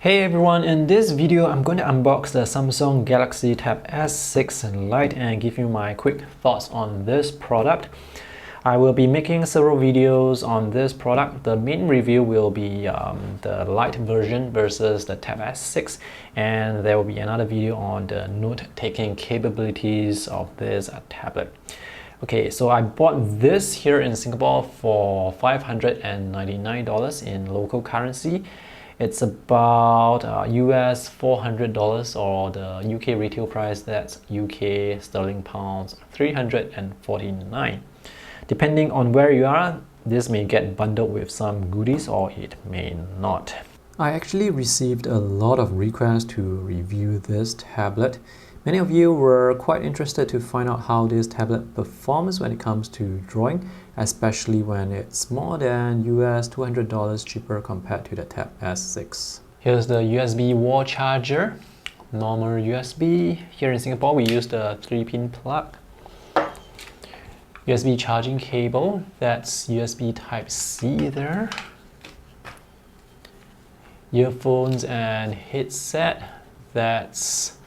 Hey everyone, in this video I'm going to unbox the Samsung Galaxy Tab S6 Lite and give you my quick thoughts on this product. I will be making several videos on this product. The main review will be the Lite version versus the Tab S6, and there will be another video on the note-taking capabilities of this tablet. Okay, so I bought this here in Singapore for $599 in local currency. It's about US $400, or the UK retail price, that's UK sterling pounds 349. Depending on where you are, this may get bundled with some goodies or it may not. I actually received a lot of requests to review this tablet. Many of you were quite interested to find out how this tablet performs when it comes to drawing, especially when it's more than US $200 cheaper compared to the Tab S6. Here's the USB wall charger, normal USB. Here in Singapore we use the 3-pin plug. USB charging cable, that's USB Type-C there. Earphones and headset, that's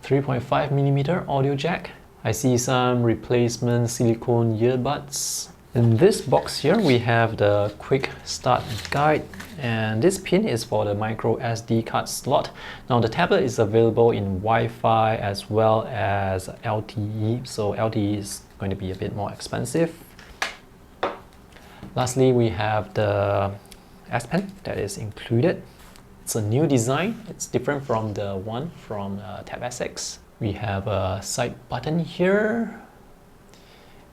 3.5mm audio jack. I see some replacement silicone earbuds. In this box here we have the quick start guide, and this pin is for the micro SD card slot. Now the tablet is available in Wi-Fi as well as LTE, so LTE is going to be a bit more expensive. Lastly, we have the S Pen that is included. It's a new design. It's different from the one from Tab S6. We have a side button here,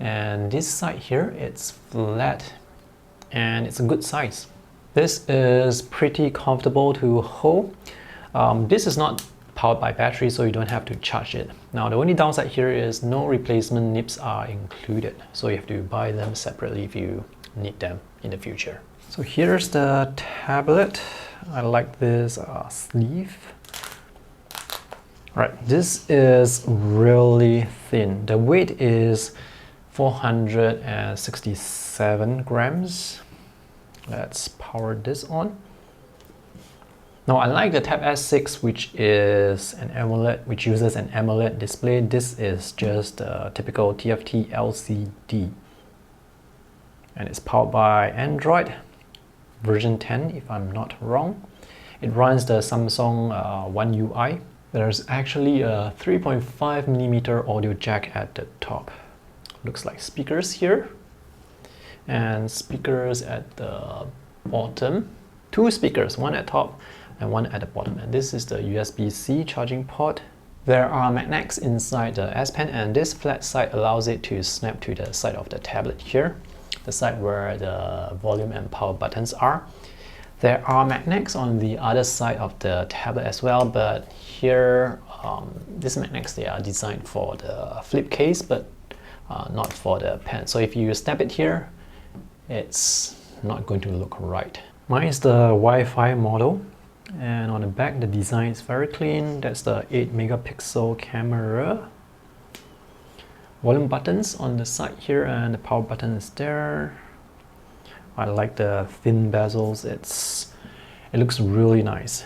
and this side here, it's flat and it's a good size. This is pretty comfortable to hold. This is not powered by battery, so you don't have to charge it. Now the only downside here is no replacement nibs are included, so you have to buy them separately if you need them in the future. So here's the tablet. I like this sleeve. Right, this is really thin. The weight is 467 grams. Let's power this on. Now, unlike the Tab S6, which uses an AMOLED display, this is just a typical TFT LCD. And it's powered by Android version 10, if I'm not wrong. It runs the Samsung One UI. There's actually a 3.5mm audio jack at the top. Looks like speakers here, and speakers at the bottom. Two speakers, one at top and one at the bottom. And this is the USB-C charging port. There are magnets inside the S Pen, and this flat side allows it to snap to the side of the tablet here, the side where the volume and power buttons are. There are magnets on the other side of the tablet as well, but here, these magnets, they are designed for the flip case, but not for the pen. So if you snap it here, it's not going to look right. Mine is the Wi-Fi model, and on the back the design is very clean. That's the 8-megapixel camera. Volume buttons on the side here, and the power button is there. I like the thin bezels. It looks really nice.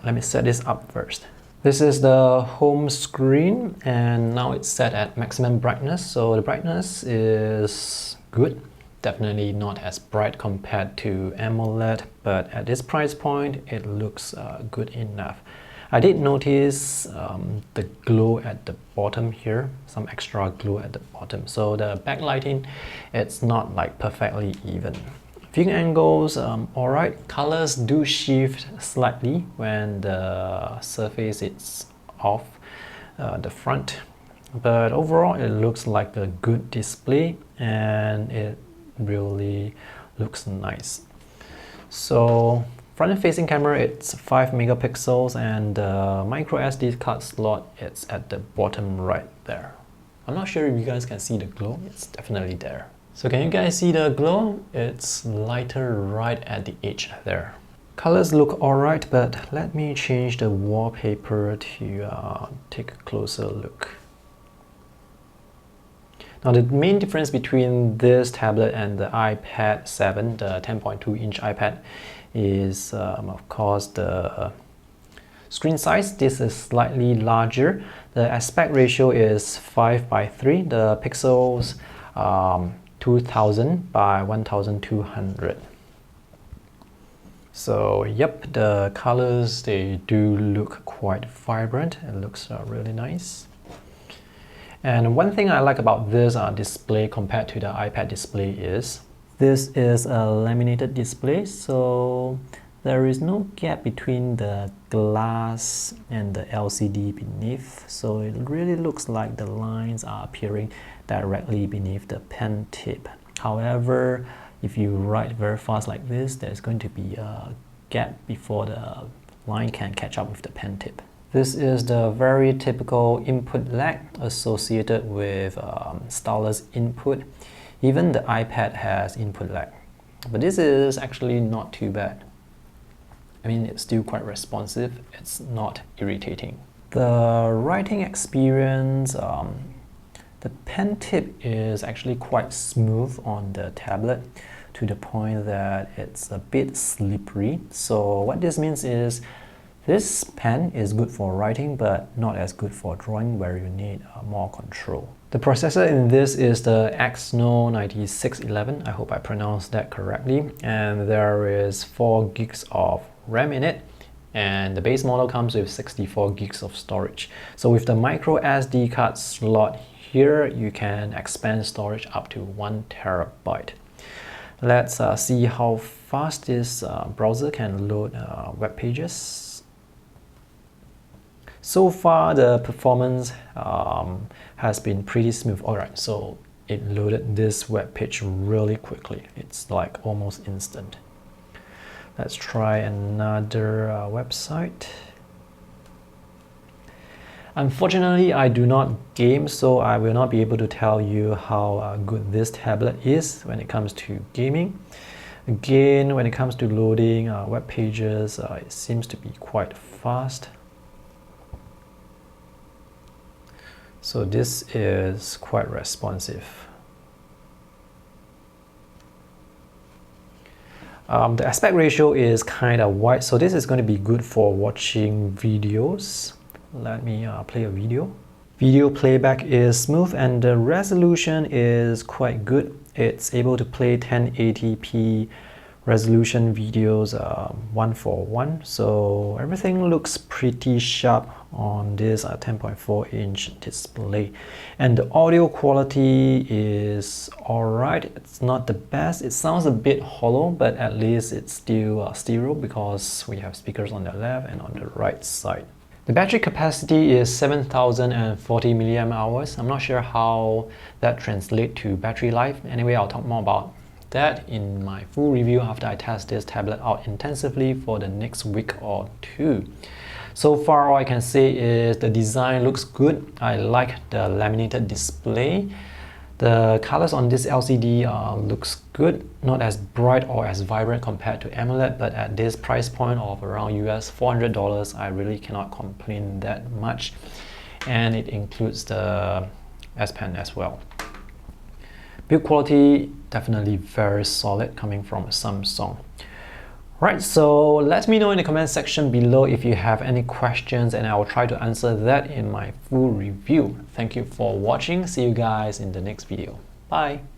Let me set this up first. This is the home screen, and now it's set at maximum brightness, so the brightness is good. Definitely not as bright compared to AMOLED, but at this price point it looks good enough. I did notice the glow at the bottom here, some extra glow at the bottom. So the backlighting, it's not like perfectly even. Viewing angles, alright. Colors do shift slightly when the surface is off the front. But overall, it looks like a good display, and it really looks nice. So front-facing camera, it's 5 megapixels, and the micro SD card slot, it's at the bottom right there. I'm not sure if you guys can see the glow. It's definitely there. So can you guys see the glow? It's lighter right at the edge there. Colors look alright, but let me change the wallpaper to take a closer look. Now the main difference between this tablet and the iPad 7, the 10.2-inch iPad, is of course the screen size. This is slightly larger. The aspect ratio is 5:3. The pixels 2000 by 1200. So yep, the colors, they do look quite vibrant. It looks really nice. And one thing I like about this display compared to the iPad display is this is a laminated display, so there is no gap between the glass and the LCD beneath, so it really looks like the lines are appearing directly beneath the pen tip. However, if you write very fast like this, there's going to be a gap before the line can catch up with the pen tip. This is the very typical input lag associated with stylus input. Even the iPad has input lag, but this is actually not too bad. I mean, it's still quite responsive. It's not irritating. The writing experience, the pen tip is actually quite smooth on the tablet to the point that it's a bit slippery. So what this means is this pen is good for writing but not as good for drawing, where you need more control. The processor in this is the Exynos 9611. I hope I pronounced that correctly. And there is 4 gigs of RAM in it. And the base model comes with 64 gigs of storage. So with the micro SD card slot here, you can expand storage up to 1 terabyte. Let's see how fast this browser can load web pages. So far, the performance has been pretty smooth. Alright, so it loaded this web page really quickly. It's like almost instant. Let's try another website. Unfortunately, I do not game, so I will not be able to tell you how good this tablet is when it comes to gaming. Again, when it comes to loading web pages, it seems to be quite fast. So this is quite responsive. The aspect ratio is kind of wide, so this is going to be good for watching videos. Let me play a video. Video playback is smooth and the resolution is quite good. It's able to play 1080p resolution videos 1:1, so everything looks pretty sharp on this 10.4 inch display. And the audio quality is alright. It's not the best. It sounds a bit hollow, but at least it's still stereo because we have speakers on the left and on the right side. The battery capacity is 7040 milliamp hours. I'm not sure how that translates to battery life. Anyway, I'll talk more about that in my full review after I test this tablet out intensively for the next week or two. So far, all I can say is the design looks good. I like the laminated display. The colors on this LCD looks good, not as bright or as vibrant compared to AMOLED, but at this price point of around US $400, I really cannot complain that much. And it includes the S Pen as well. Build quality, definitely very solid coming from Samsung. Right, so let me know in the comment section below if you have any questions and I will try to answer that in my full review. Thank you for watching. See you guys in the next video. Bye.